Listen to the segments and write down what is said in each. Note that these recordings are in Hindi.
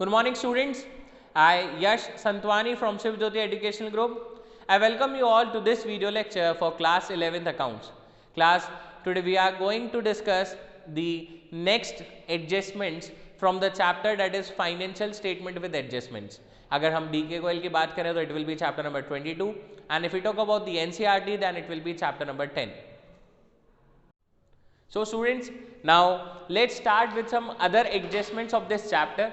Good morning, students. I, Yash Santwani from Shivjyoti Educational Group. I welcome you all to this video lecture for class 11th accounts. Class, today we are going to discuss the next adjustments from the chapter that is financial statement with adjustments. अगर हम DK Goel की बात करें तो it will be chapter number 22 and if we talk about the NCERT then it will be chapter number 10. So students, now let's start with some other adjustments of this chapter.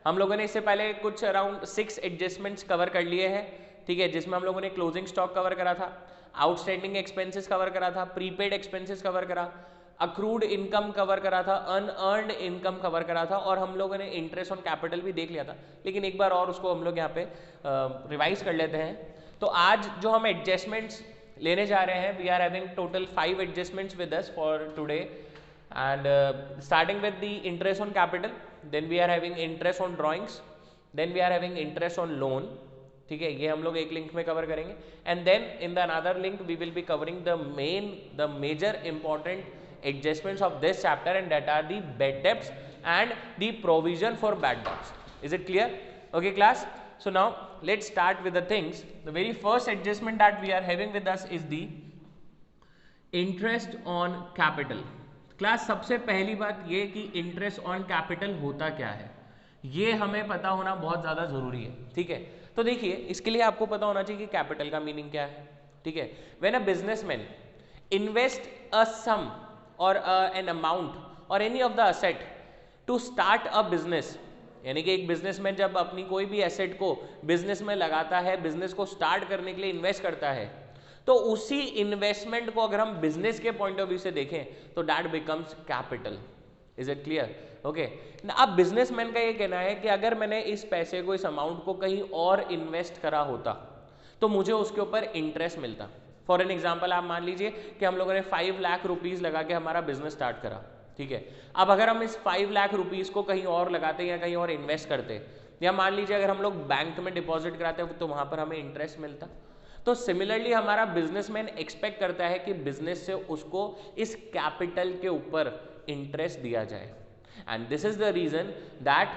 हम लोगों ने इससे पहले कुछ अराउंड 6 एडजस्टमेंट्स कवर कर लिए हैं, ठीक है, जिसमें हम लोगों ने क्लोजिंग स्टॉक कवर करा था, आउटस्टैंडिंग एक्सपेंसेस कवर करा था, प्रीपेड एक्सपेंसेस कवर करा, अक्रूड इनकम कवर करा था, अनअर्न्ड इनकम कवर करा था और हम लोगों ने इंटरेस्ट ऑन कैपिटल भी देख लिया था, लेकिन एक बार और उसको हम लोग यहाँ पे रिवाइज कर लेते हैं. तो आज जो हम एडजस्टमेंट्स लेने जा रहे हैं, we are having total 5 adjustments with us for today and starting with the interest on capital, then we are having interest on drawings, then we are having interest on loan, ठीक है, ये हम लोग एक लिंक में कवर करेंगे and then in the another link we will be covering the major important adjustments of this chapter and that are the bad debts and the provision for bad debts. Is it clear? Okay class, so now let's start with the things. The very first adjustment that we are having with us is the interest on capital. Class, सबसे पहली बात ये कि इंटरेस्ट ऑन कैपिटल होता क्या है, ये हमें पता होना बहुत ज़्यादा ज़रूरी है, ठीक है. तो देखिए, इसके लिए आपको पता होना चाहिए कि कैपिटल का मीनिंग क्या है, ठीक है. When a businessman invest a sum or an amount or any of the asset to start a business, यानी कि एक बिजनेसमैन जब अपनी कोई भी एसेट को बिजनेस में लगाता है, बिजनेस को स्टार्ट करने के लिए इन्वेस्ट करता है, तो उसी इन्वेस्टमेंट को अगर हम बिजनेस के पॉइंट ऑफ व्यू से देखें तो that becomes capital. Is it clear? Okay. अब बिजनेसमैन का ये कहना है कि अगर मैंने इस पैसे को, इस अमाउंट को कहीं और इन्वेस्ट करा होता तो मुझे उसके ऊपर इंटरेस्ट मिलता. फॉर एन एग्जाम्पल आप मान लीजिए कि हम लोगों ने 5 लाख रुपीज लगा के हमारा बिजनेस स्टार्ट करा, ठीक है. अब अगर हम इस 5 लाख रुपीज को कहीं और लगाते या कहीं और इन्वेस्ट करते, या मान लीजिए अगर हम लोग बैंक में डिपॉजिट कराते तो वहां पर हमें इंटरेस्ट मिलता. तो सिमिलरली हमारा बिजनेसमैन एक्सपेक्ट करता है कि बिजनेस से उसको इस कैपिटल के ऊपर इंटरेस्ट दिया जाए and this is the reason that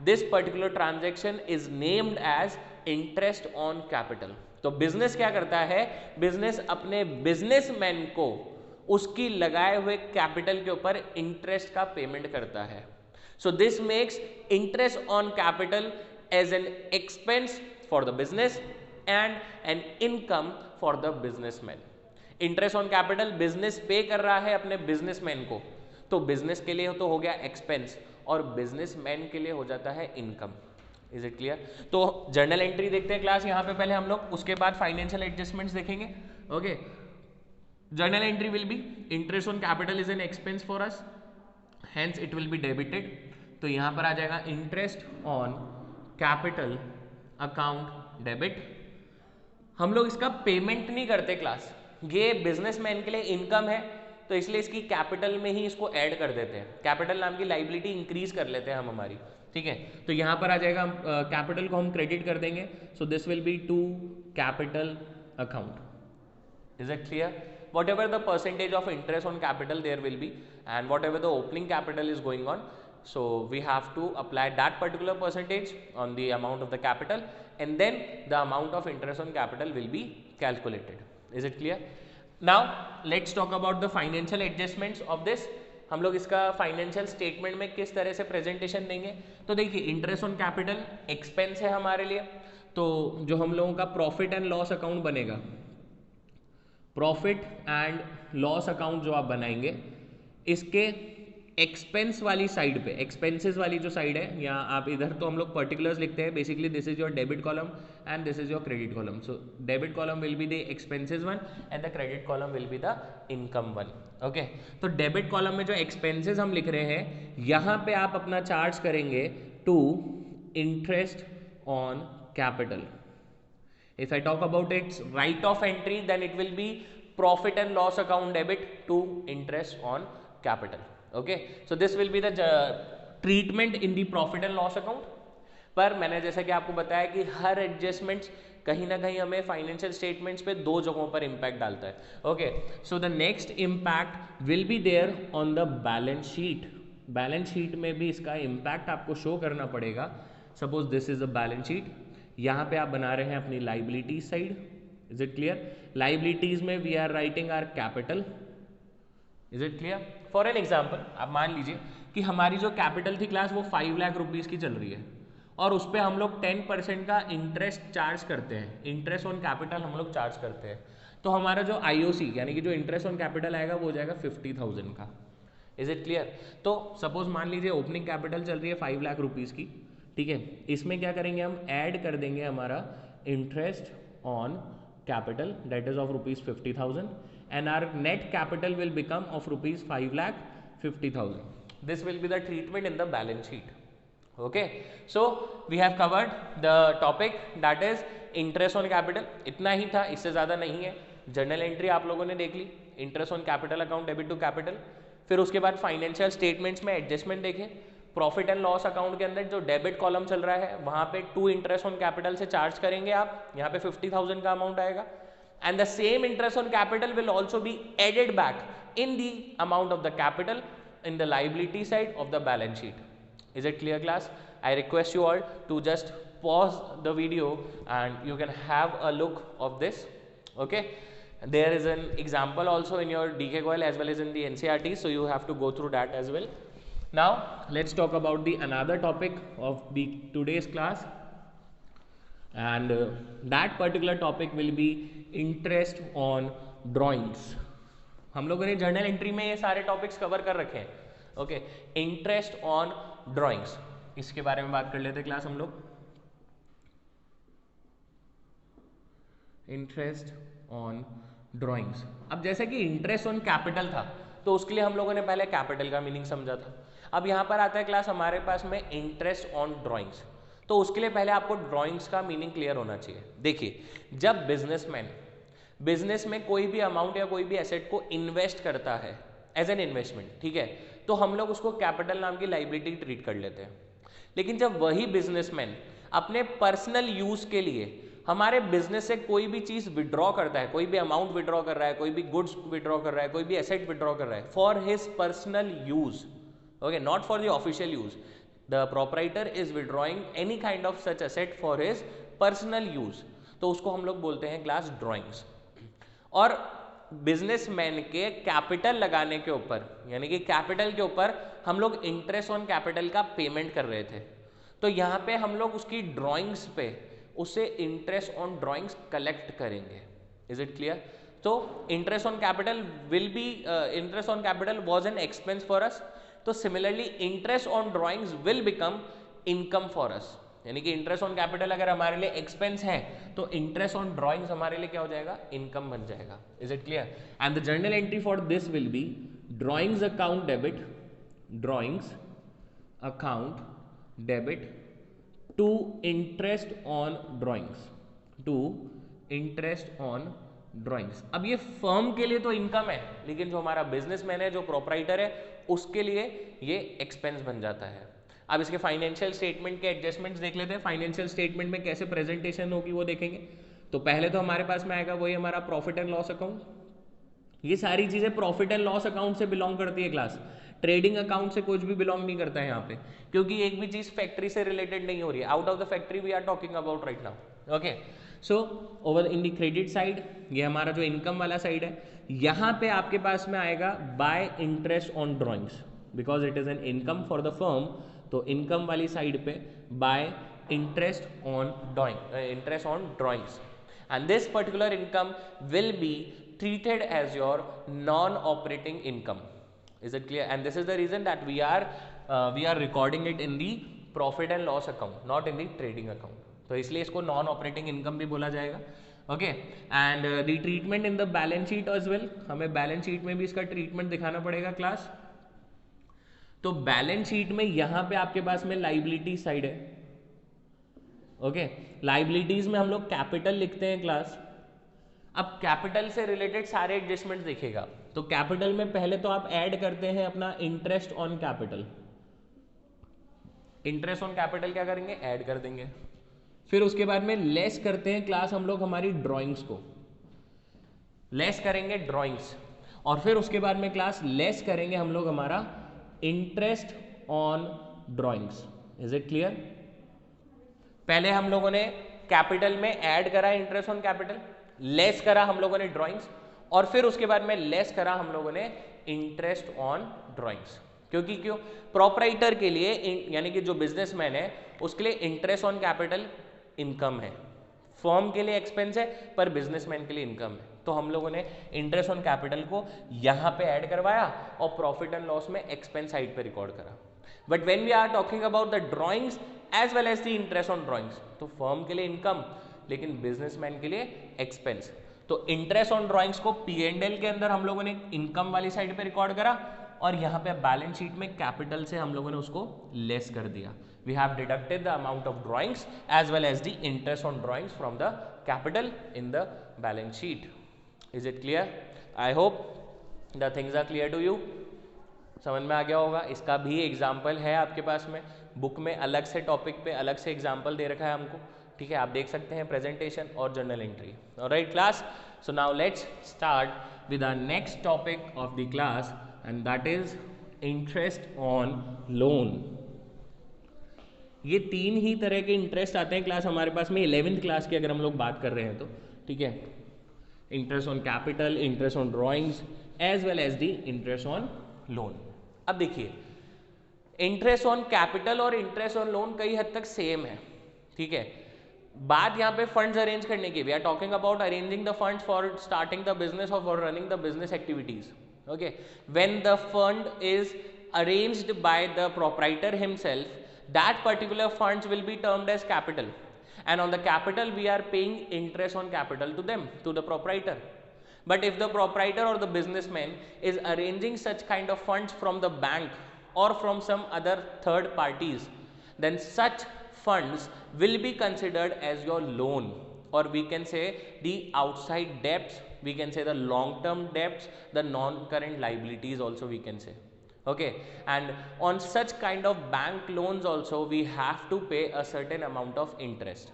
this particular transaction is named as interest on capital. तो बिजनेस क्या करता है, बिजनेस अपने बिजनेसमैन को उसकी लगाए हुए कैपिटल के ऊपर इंटरेस्ट का पेमेंट करता है. So this makes interest on capital as an expense for the business and an income for the businessman. Interest on capital business पे कर रहा है अपने बिजनेसमैन को, तो बिजनेस के लिए तो हो गया एक्सपेंस और बिजनेसमैन के लिए हो जाता है इनकम. Is it clear? तो जर्नल एंट्री देखते हैं क्लास यहाँ पे पहले हम लोग, उसके बाद फाइनेंशियल एडजस्टमेंट्स देखेंगे. Okay, journal entry will be interest on capital is an expense for us, hence it will be debited. तो यहाँ पर आ जाएगा interest on capital account debit. हम लोग इसका पेमेंट नहीं करते क्लास, ये बिजनेसमैन के लिए इनकम है तो इसलिए इसकी कैपिटल में ही इसको ऐड कर देते हैं, कैपिटल नाम की लाइबिलिटी इंक्रीज कर लेते हैं हम हमारी, ठीक है. तो यहाँ पर आ जाएगा कैपिटल को हम क्रेडिट कर देंगे, so this will be to capital account. Is it clear? Whatever the percentage of interest on capital there will be and whatever the opening capital is going on, so we have to apply that particular percentage on the amount of the capital and then the amount of interest on capital will be calculated. Is it clear? Now let's talk about the financial adjustments of this. हम लोग इसका फाइनेंशियल स्टेटमेंट में किस तरह से प्रेजेंटेशन देंगे. तो देखिए, इंटरेस्ट ऑन कैपिटल एक्सपेंस है हमारे लिए, तो जो हम लोगों का प्रॉफिट एंड लॉस अकाउंट बनेगा, प्रॉफिट एंड लॉस अकाउंट जो आप बनाएंगे, इसके एक्सपेंस वाली साइड पे, एक्सपेंसेस वाली जो साइड है, या आप इधर तो हम लोग पर्टिकुलर्स लिखते हैं, basically this is your debit column and this is your credit column. So debit column will be the expenses one and the credit column will be the income one. Okay, तो डेबिट कॉलम में जो एक्सपेंसेस हम लिख रहे हैं, यहाँ पे आप अपना चार्ज करेंगे to interest on capital. If I talk about its right of entry then it will be profit and loss account debit to interest on capital. Okay, so this will be the treatment in the profit and loss account. पर मैंने जैसा कि आपको बताया कि हर एडजस्टमेंट्स कहीं ना कहीं हमें फाइनेंशियल स्टेटमेंट्स पे 2 जगहों पर इम्पैक्ट डालता है. Okay, so the next impact will be there on the balance sheet. Balance sheet में भी इसका इम्पैक्ट आपको शो करना पड़ेगा. Suppose this is a balance sheet, यहाँ पे आप बना रहे हैं अपनी liabilities side, is it clear? Liabilities में we are writing our capital, is it clear? For an example आप मान लीजिए कि हमारी जो कैपिटल थी क्लास वो 5 लाख रुपीज़ की चल रही है और उस पर हम लोग 10% का इंटरेस्ट चार्ज करते हैं, इंटरेस्ट ऑन कैपिटल हम लोग चार्ज करते हैं, तो हमारा जो IOC यानी कि जो इंटरेस्ट ऑन कैपिटल आएगा वो हो जाएगा 50,000 का, इज इट क्लियर? तो सपोज मान लीजिए ओपनिंग कैपिटल चल रही है 5 लाख रुपीज़ की, ठीक है, इसमें क्या करेंगे हम ऐड कर देंगे हमारा interest on capital that is of ₹50,000 and our net capital will become of ₹5,50,000. This will be the treatment in the balance sheet. Okay, so we have covered the topic that is interest on capital. इतना ही था, इससे ज़्यादा नहीं है. जर्नल एंट्री आप लोगों ने देख ली, interest on capital account, debit to capital. फिर उसके बाद फाइनेंशियल स्टेटमेंट्स में एडजस्टमेंट देखें. प्रॉफिट एंड लॉस अकाउंट के अंदर जो डेबिट कॉलम चल रहा है वहाँ पे 2 इंटरेस्ट ऑन कैपिटल से चार्ज करेंगे आप, यहाँ पे 50,000 का अमाउंट आएगा. And the same interest on capital will also be added back in the amount of the capital in the liability side of the balance sheet. Is it clear, class? I request you all to just pause the video and you can have a look of this. Okay, there is an example also in your DK Coil as well as in the NCERT, so you have to go through that as well. Now let's talk about the another topic of the today's class, and that particular topic will be interest on drawings. हम लोगों ने जर्नल एंट्री में ये सारे टॉपिक्स कवर कर रखे हैं. ओके, इंटरेस्ट ऑन ड्राइंग्स, इसके बारे में बात कर लेते क्लास हम लोग. Interest on drawings. अब जैसे कि इंटरेस्ट ऑन कैपिटल था तो उसके लिए हम लोगों ने पहले कैपिटल का मीनिंग समझा था. अब यहाँ पर आता है क्लास हमारे पास में इंटरेस्ट ऑन ड्राइंग्स, तो उसके लिए पहले आपको ड्राइंग्स का मीनिंग क्लियर होना चाहिए. देखिए, जब बिजनेस में कोई भी अमाउंट या कोई भी एसेट को इन्वेस्ट करता है एज एन इन्वेस्टमेंट, ठीक है, तो हम लोग उसको कैपिटल नाम की लाइबिलिटी ट्रीट कर लेते हैं. लेकिन जब वही बिजनेसमैन अपने पर्सनल यूज के लिए हमारे बिजनेस से कोई भी चीज विड्रॉ करता है, कोई भी अमाउंट विड्रॉ कर रहा है, कोई भी गुड्स विड्रॉ कर रहा है, कोई भी एसेट विड्रॉ कर रहा है for his personal use, okay, not for the official use, the proprietor is withdrawing any kind of such asset for his personal use, तो उसको हम लोग बोलते हैं क्लास ड्राइंग्स. और बिजनेसमैन के कैपिटल लगाने के ऊपर यानी कि कैपिटल के ऊपर हम लोग इंटरेस्ट ऑन कैपिटल का पेमेंट कर रहे थे, तो यहाँ पे हम लोग उसकी ड्राइंग्स पे उससे इंटरेस्ट ऑन ड्राइंग्स कलेक्ट करेंगे. Is it clear? तो interest on capital will be interest on capital was an expense for us, तो similarly interest on drawings will become income for us. यानी कि इंटरेस्ट ऑन कैपिटल अगर हमारे लिए एक्सपेंस है तो इंटरेस्ट ऑन ड्राइंग्स हमारे लिए क्या हो जाएगा? इनकम बन जाएगा. Is it clear? And the journal entry for this will be drawings account debit, drawings account debit to interest on drawings, to interest on drawings. अब ये फर्म के लिए तो इनकम है, लेकिन जो हमारा बिजनेसमैन है, जो प्रोप्राइटर है, उसके लिए ये एक्सपेंस बन जाता है. अब इसके फाइनेंशियल स्टेटमेंट के एडजस्टमेंट्स देख लेते हैं. फाइनेंशियल स्टेटमेंट में कैसे प्रेजेंटेशन होगी वो देखेंगे. तो पहले तो हमारे पास में आएगा वही हमारा प्रॉफिट एंड लॉस अकाउंट. ये सारी चीजें प्रॉफिट एंड लॉस अकाउंट से बिलोंग करती है क्लास. ट्रेडिंग अकाउंट से कुछ भी बिलोंग नहीं करता है यहाँ पे, क्योंकि एक भी चीज फैक्ट्री से रिलेटेड नहीं हो रही है. Out of the factory we are talking about right now. Okay, so over in the credit side, ये हमारा जो इनकम वाला साइड है, यहाँ पे आपके पास में आएगा bye interest on drawings, because it is an income for the firm. तो इनकम वाली साइड पे bye interest on drawings, and this particular income will be treated as your non-operating income. Is it clear? And this is the reason that we are recording it in the profit and loss account, not in the trading account. तो इसलिए इसको नॉन ऑपरेटिंग इनकम भी बोला जाएगा. Okay, and the treatment in the balance sheet as well, हमें बैलेंस शीट में भी इसका ट्रीटमेंट दिखाना पड़ेगा क्लास. तो बैलेंस शीट में यहाँ पे आपके पास में लाइबिलिटी साइड है. ओके, लाइबिलिटीज में हम लोग कैपिटल लिखते हैं क्लास. अब कैपिटल से रिलेटेड सारे एडजस्टमेंट्स देखिएगा. तो कैपिटल में पहले तो आप ऐड करते हैं अपना interest on capital. Interest on capital क्या करेंगे? ऐड कर देंगे. फिर उसके बाद में लेस करते हैं क्लास हम लोग हमारी ड्राइंग्स को, लेस करेंगे ड्राइंग्स. और फिर उसके बाद में क्लास लेस करेंगे हम लोग हमारा interest on drawings. Is it clear? पहले हम लोगों ने कैपिटल में ऐड करा इंटरेस्ट ऑन कैपिटल, लेस करा हम लोगों ने ड्राइंग्स, और फिर उसके बाद में लेस करा हम लोगों ने इंटरेस्ट ऑन ड्राइंग्स। क्योंकि क्यों? प्रोपराइटर के लिए यानी कि जो बिजनेसमैन है उसके लिए इंटरेस्ट ऑन कैपिटल इनकम है, फर्म के लिए एक्सपेंस है पर बिजनेसमैन के लिए इनकम है। तो हम लोगों ने इंटरेस्ट ऑन कैपिटल को यहाँ पे ऐड करवाया और प्रॉफिट एंड लॉस में एक्सपेंस साइड पे रिकॉर्ड करा। But when we are talking about the drawings as well as the interest on drawings, तो फर्म के लिए इनकम लेकिन बिजनेसमैन के लिए एक्सपेंस। तो इंटरेस्ट ऑन ड्राइंग्स को P&L के अंदर हम लोगों ने इनकम वाली साइड पे रिकॉर्ड करा और यहाँ पे बैलेंस शीट में कैपिटल से हम लोगों ने उसको लेस कर दिया। We have deducted the amount of drawings as well as the interest on drawings from the capital in the balance sheet. Is it clear? I hope the things are clear to you. समझ में आ गया होगा। इसका भी एग्जाम्पल है आपके पास में, बुक में अलग से टॉपिक पे अलग से एग्जाम्पल दे रखा है हमको, ठीक है, आप देख सकते हैं प्रेजेंटेशन और journal entry. Alright class, so now let's start with our next topic of the class and that is interest on loan. ये तीन ही तरह के इंटरेस्ट आते हैं क्लास हमारे पास में 11th क्लास की अगर हम लोग बात कर रहे हैं तो, ठीक है, interest on capital, interest on drawings as well as the interest on loan. अब देखिए, इंटरेस्ट ऑन कैपिटल और इंटरेस्ट ऑन लोन कई हद तक सेम है, ठीक है। बात यहाँ पे फंड्स अरेंज करने की, we are talking about arranging the funds for starting the business or for running the business activities. Okay, when the fund is arranged by the proprietor himself, that particular funds will be termed as capital, and on the capital we are paying interest on capital to them, to the proprietor. But if the proprietor or the businessman is arranging such kind of funds from the bank or from some other third parties, then such funds will be considered as your loan, or we can say the outside debts, we can say the long term debts, the non current liabilities also we can say. Okay, and on such kind of bank loans also we have to pay a certain amount of interest.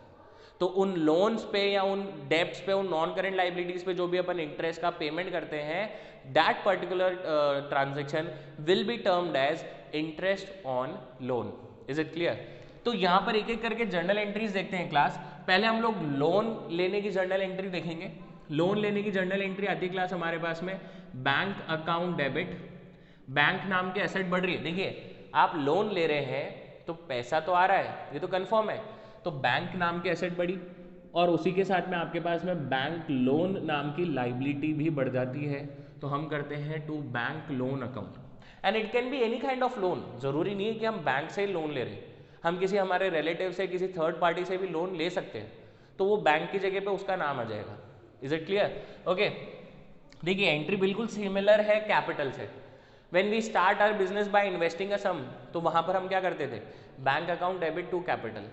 तो उन लोन्स पे या उन डेब्ट्स पे, उन नॉन करेंट लाइबिलिटीज पे जो भी अपन इंटरेस्ट का पेमेंट करते हैं, that particular transaction will be termed as interest on loan. Is it clear? तो यहाँ पर एक एक करके जर्नल एंट्रीज देखते हैं क्लास। पहले हम लोग लोन लेने की जर्नल एंट्री देखेंगे। लोन लेने की जर्नल एंट्री आती है क्लास हमारे पास में बैंक अकाउंट डेबिट, बैंक नाम के एसेट बढ़ रही है। देखिए, आप लोन ले रहे हैं तो पैसा तो आ रहा है, ये तो कंफर्म है, तो बैंक नाम की एसेट बढ़ी और उसी के साथ में आपके पास में बैंक लोन नाम की लाइबिलिटी भी बढ़ जाती है। तो हम करते हैं to bank loan account, and it can be any kind of loan. जरूरी नहीं है कि हम बैंक से ही लोन ले रहे हैं, हम किसी हमारे रिलेटिव से, किसी थर्ड पार्टी से भी लोन ले सकते हैं, तो वो बैंक की जगह पे उसका नाम आ जाएगा। Is it clear? ओके, देखिए एंट्री बिल्कुल सिमिलर है कैपिटल से। When we start our business by investing a sum, तो वहां पर हम क्या करते थे? Bank account debit to capital.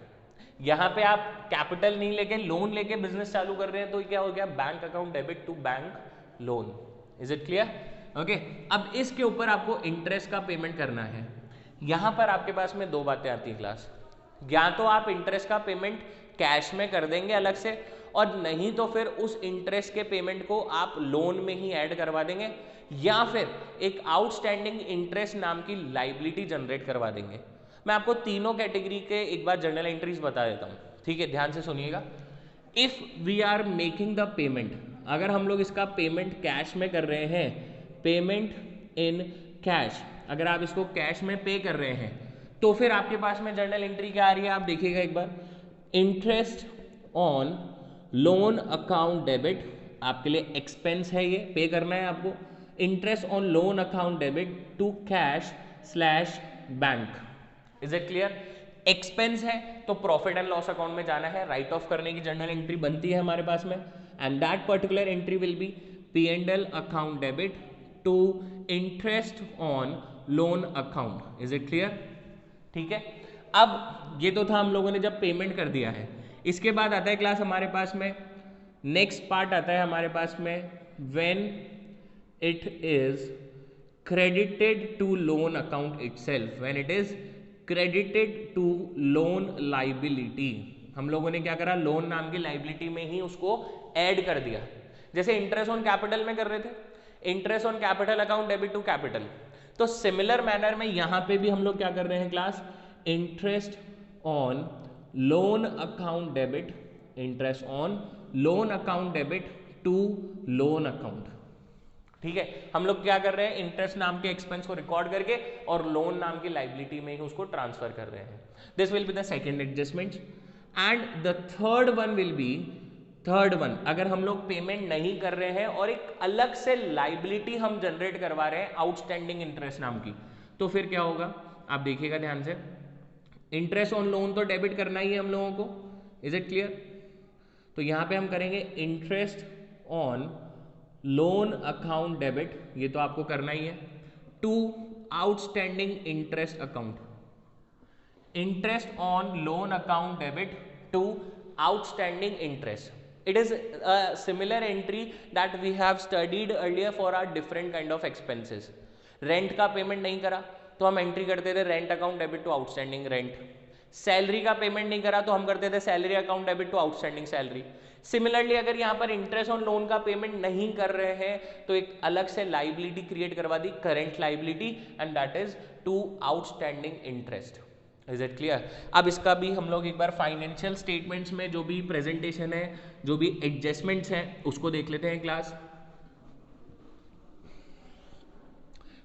यहाँ पे आप कैपिटल नहीं लेके लोन लेके बिजनेस चालू कर रहे हैं, तो क्या हो गया? Bank account debit to bank loan. Is it clear? Okay, अब इसके ऊपर आपको इंटरेस्ट का पेमेंट करना है। यहाँ पर आपके पास में दो बातें आती है क्लास, या तो आप इंटरेस्ट का पेमेंट कैश में कर देंगे अलग से, और नहीं तो फिर उस इंटरेस्ट के पेमेंट को आप लोन में ही ऐड करवा देंगे, या फिर एक आउटस्टैंडिंग इंटरेस्ट नाम की लाइबिलिटी जनरेट करवा देंगे। मैं आपको तीनों कैटेगरी के एक बार जर्नल एंट्रीज बता देता हूँ, ठीक है, ध्यान से सुनिएगा। If we are making the payment, अगर हम लोग इसका पेमेंट कैश में कर रहे हैं, पेमेंट इन कैश, अगर आप इसको कैश में पे कर रहे हैं, तो फिर आपके पास में जर्नल एंट्री क्या आ रही है आप देखिएगा एक बार। Interest on loan account debit, आपके लिए एक्सपेंस है, ये पे करना है आपको। Interest on loan account debit to cash slash bank. Is it clear? Expense है तो प्रॉफिट एंड लॉस अकाउंट में जाना है, राइट ऑफ करने की जर्नल एंट्री बनती है हमारे पास में, and that particular entry will be P&L account debit to interest on loan account. Is it clear? ठीक है, अब ये तो था हम लोगों ने जब पेमेंट कर दिया है। इसके बाद आता है क्लास हमारे पास में नेक्स्ट पार्ट आता है हमारे पास में when it is credited to loan account itself, when it is credited to loan liability. हम लोगों ने क्या करा? लोन नाम की लाइबिलिटी में ही उसको ऐड कर दिया, जैसे इंटरेस्ट ऑन कैपिटल में कर रहे थे, interest on capital account debit to capital. तो सिमिलर मैनर में यहां पे भी हम लोग क्या कर रहे हैं class? Interest on loan account debit, interest on loan account debit to loan account. ठीक है, हम लोग क्या कर रहे हैं, इंटरेस्ट नाम के एक्सपेंस को रिकॉर्ड करके और लोन नाम की लाइबिलिटी में ही उसको ट्रांसफर कर रहे हैं। This will be the second adjustment. And the third one will be, third one अगर हम लोग पेमेंट नहीं कर रहे हैं और एक अलग से लाइबिलिटी हम जनरेट करवा रहे हैं आउटस्टैंडिंग इंटरेस्ट नाम की, तो फिर क्या होगा आप देखिएगा ध्यान से। इंटरेस्ट ऑन लोन तो डेबिट करना ही है हम लोगों को, इज इट क्लियर? तो यहां पे हम करेंगे interest on loan account debit, ये तो आपको करना ही है, to outstanding interest account. Interest on loan account debit to outstanding interest. It is a similar entry that we have studied earlier for our different kind of expenses. Rent का पेमेंट नहीं करा तो हम एंट्री करते थे rent account debit to outstanding rent. Salary का पेमेंट नहीं करा तो हम करते थे salary account debit to outstanding salary. Similarly अगर यहाँ पर इंटरेस्ट ऑन लोन का पेमेंट नहीं कर रहे हैं तो एक अलग से लाइबिलिटी क्रिएट करवा दी, current liability, and that is to outstanding interest. Is it clear? अब इसका भी हम लोग एक बार फाइनेंशियल स्टेटमेंट्स में जो भी प्रेजेंटेशन है, जो भी एडजस्टमेंट्स हैं उसको देख लेते हैं क्लास।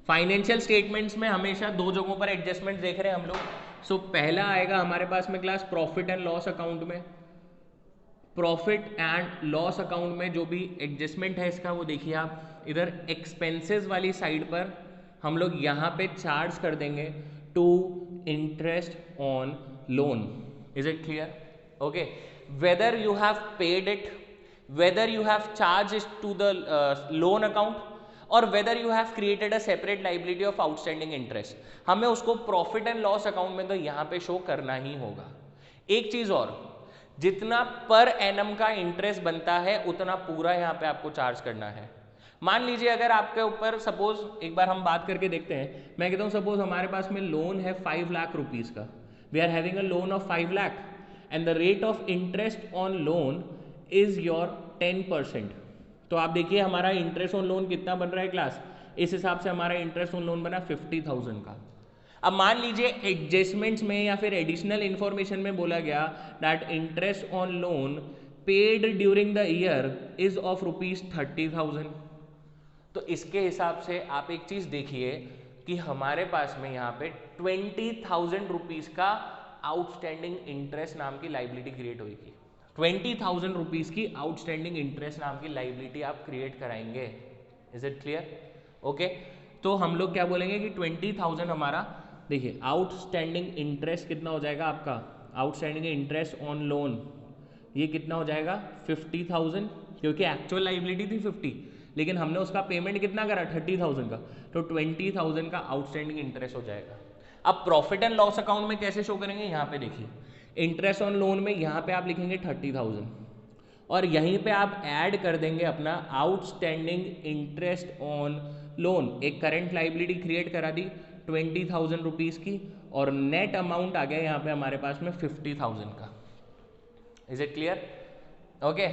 फाइनेंशियल स्टेटमेंट्स में हमेशा दो जगहों पर एडजस्टमेंट देख रहे हैं हम लोग। सो पहला आएगा हमारे पास में class profit and loss account में। प्रॉफिट एंड लॉस अकाउंट में जो भी एडजस्टमेंट है इसका वो देखिए आप, इधर एक्सपेंसेस वाली साइड पर हम लोग यहाँ पे चार्ज कर देंगे to interest on loan. Is it clear? Okay, whether you have paid it, whether you have charge it to the loan account, or whether you have created a separate liability of outstanding interest, हमें उसको प्रॉफिट एंड लॉस अकाउंट में तो यहाँ पे शो करना ही होगा। एक चीज और, जितना पर एनम का इंटरेस्ट बनता है उतना पूरा यहाँ पे आपको चार्ज करना है। मान लीजिए अगर आपके ऊपर सपोज, एक बार हम बात करके देखते हैं, मैं कहता हूँ सपोज हमारे पास में लोन है 5 लाख रुपीज का, we are having a loan of 5 lakh and the rate of interest on loan is your 10%। तो आप देखिए हमारा इंटरेस्ट ऑन लोन कितना बन रहा है क्लास, इस हिसाब से हमारा इंटरेस्ट ऑन लोन बना 50,000 का। अब मान लीजिए एडजस्टमेंट्स में या फिर एडिशनल इंफॉर्मेशन में बोला गया that interest on loan paid during the year is of ₹30,000। तो इसके हिसाब से आप एक चीज देखिए कि हमारे पास में यहाँ पे 20,000 रुपीज का आउटस्टैंडिंग इंटरेस्ट नाम की लाइबिलिटी क्रिएट होगी। 20,000 रुपीज की आउटस्टैंडिंग इंटरेस्ट नाम की लाइबिलिटी आप क्रिएट कराएंगे। Is it clear? ओके, तो हम लोग क्या बोलेंगे कि 20,000 हमारा, देखिए आउटस्टैंडिंग इंटरेस्ट कितना हो जाएगा आपका, आउटस्टैंडिंग इंटरेस्ट ऑन लोन ये कितना हो जाएगा 50,000, क्योंकि एक्चुअल लाइबिलिटी थी 50 लेकिन हमने उसका पेमेंट कितना करा 30,000 का, तो 20,000 का आउटस्टैंडिंग इंटरेस्ट हो जाएगा। अब प्रॉफिट एंड लॉस अकाउंट में कैसे शो करेंगे, यहाँ पे देखिए इंटरेस्ट ऑन लोन में यहाँ पे आप लिखेंगे 30,000 और यहीं पे आप ऐड कर देंगे अपना आउटस्टैंडिंग इंटरेस्ट ऑन लोन, एक करंट लाइबिलिटी क्रिएट करा दी 20,000 रुपीज की, और नेट अमाउंट आ गया यहाँ पे हमारे पास में 50,000 का। Is it clear? ओके,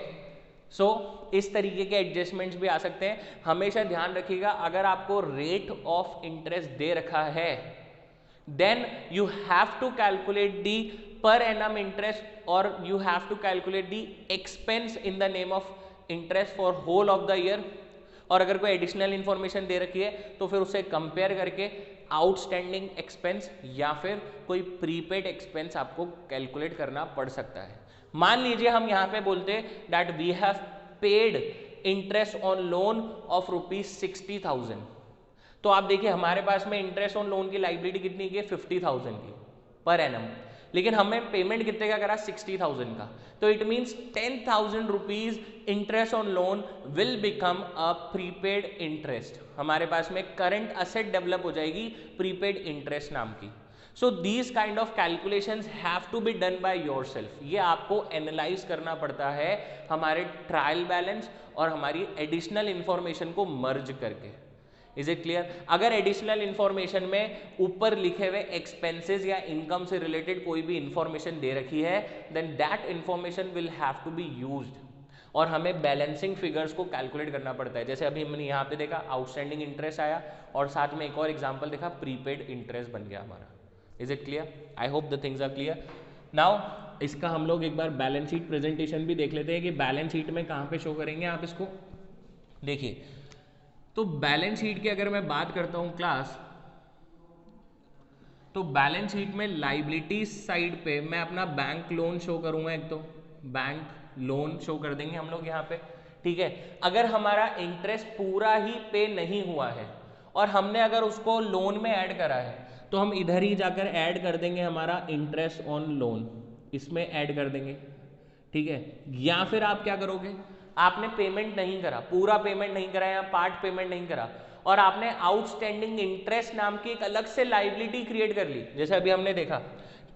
सो इस तरीके के एडजस्टमेंट्स भी आ सकते हैं। हमेशा ध्यान रखिएगा अगर आपको रेट ऑफ इंटरेस्ट दे रखा है then you have to calculate the per annum interest or you have to calculate the expense in the name of interest for whole of the year। और अगर कोई एडिशनल इंफॉर्मेशन दे रखी है तो फिर उसे कंपेयर करके आउटस्टैंडिंग एक्सपेंस या फिर कोई प्रीपेड एक्सपेंस आपको कैलकुलेट करना पड़ सकता है। मान लीजिए हम यहाँ पे बोलते that we have paid interest on loan of ₹60,000, तो आप देखिए हमारे पास में इंटरेस्ट ऑन लोन की लाइबिलिटी कितनी की है 50,000 की पर एनम, लेकिन हमें पेमेंट कितने का करा 60,000 का, तो it means 10,000 rupees interest on loan will become a prepaid interest. हमारे पास में करंट असेट डेवलप हो जाएगी प्रीपेड इंटरेस्ट नाम की। So these kind of calculations have to be done by yourself. ये आपको एनालाइज करना पड़ता है हमारे ट्रायल बैलेंस और हमारी एडिशनल इंफॉर्मेशन को मर्ज करके। Is it clear? अगर एडिशनल इंफॉर्मेशन में ऊपर लिखे हुए एक्सपेंसेस या इनकम से रिलेटेड कोई भी इंफॉर्मेशन दे रखी है then that information will have to be used, और हमें बैलेंसिंग फिगर्स को कैलकुलेट करना पड़ता है। जैसे अभी हमने यहाँ पे देखा आउटस्टैंडिंग इंटरेस्ट आया और साथ में एक और एग्जांपल देखा प्रीपेड इंटरेस्ट बन गया हमारा। Is it clear? I hope the things are clear. Now इसका हम लोग एक बार बैलेंस शीट प्रेजेंटेशन भी देख लेते हैं कि बैलेंस शीट में कहाँ पे शो करेंगे आप इसको। देखिए तो बैलेंस शीट की अगर मैं बात करता हूँ क्लास, तो बैलेंस शीट में लाइबिलिटीज साइड पे मैं अपना बैंक लोन शो करूंगा, एक तो बैंक लोन शो कर देंगे हम लोग यहाँ पे, ठीक है। अगर हमारा इंटरेस्ट पूरा ही पे नहीं हुआ है और हमने अगर उसको लोन में ऐड करा है तो हम इधर ही जाकर ऐड कर देंगे हमारा इंटरेस्ट ऑन लोन, इसमें ऐड कर देंगे, ठीक है। या फिर आप क्या करोगे, आपने पेमेंट नहीं करा, पूरा पेमेंट नहीं करा या पार्ट पेमेंट नहीं करा और आपने आउटस्टैंडिंग इंटरेस्ट नाम की एक अलग से लाइबिलिटी क्रिएट कर ली। जैसे अभी हमने देखा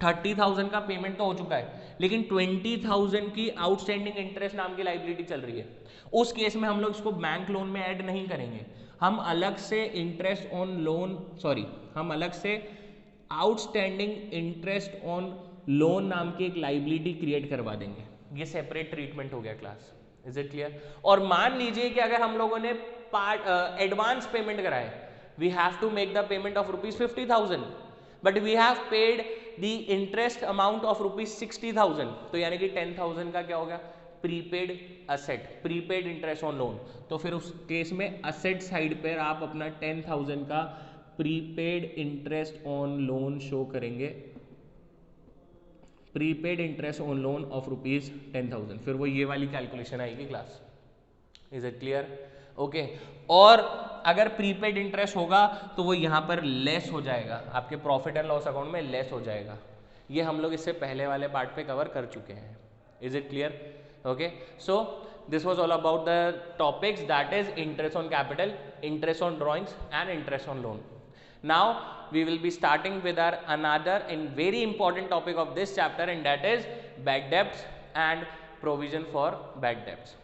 30,000 का पेमेंट तो हो चुका है लेकिन 20,000 की आउटस्टैंडिंग इंटरेस्ट नाम की लाइबिलिटी चल रही है। उस केस में हम लोग इसको बैंक लोन में ऐड नहीं करेंगे, हम अलग से इंटरेस्ट ऑन लोन हम अलग से आउटस्टैंडिंग इंटरेस्ट ऑन लोन नाम की एक लाइबिलिटी क्रिएट करवा देंगे। ये सेपरेट ट्रीटमेंट हो गया क्लास, इज इट क्लियर। और मान लीजिए कि अगर हम लोगों ने एडवांस पेमेंट करा है, we have to make the payment of ₹50,000 but we have paid the interest amount of ₹60,000, तो यानी कि 10,000 का क्या हो गया, prepaid asset, prepaid interest on loan. तो फिर उस केस में असेट साइड पर आप अपना 10,000 का prepaid interest on loan show करेंगे, prepaid interest on loan of ₹10,000। फिर वो ये वाली कैलकुलेशन आएगी class, is it clear, okay. और अगर प्रीपेड इंटरेस्ट होगा तो वो यहाँ पर लेस हो जाएगा, आपके प्रॉफिट एंड लॉस अकाउंट में लेस हो जाएगा। ये हम लोग इससे पहले वाले पार्ट पे कवर कर चुके हैं, is it clear, okay. So this was all about the topics that is interest on capital, interest on drawings and interest on loan. Now we will be starting with our another and very important topic of this chapter, and that is bad debts and provision for bad debts.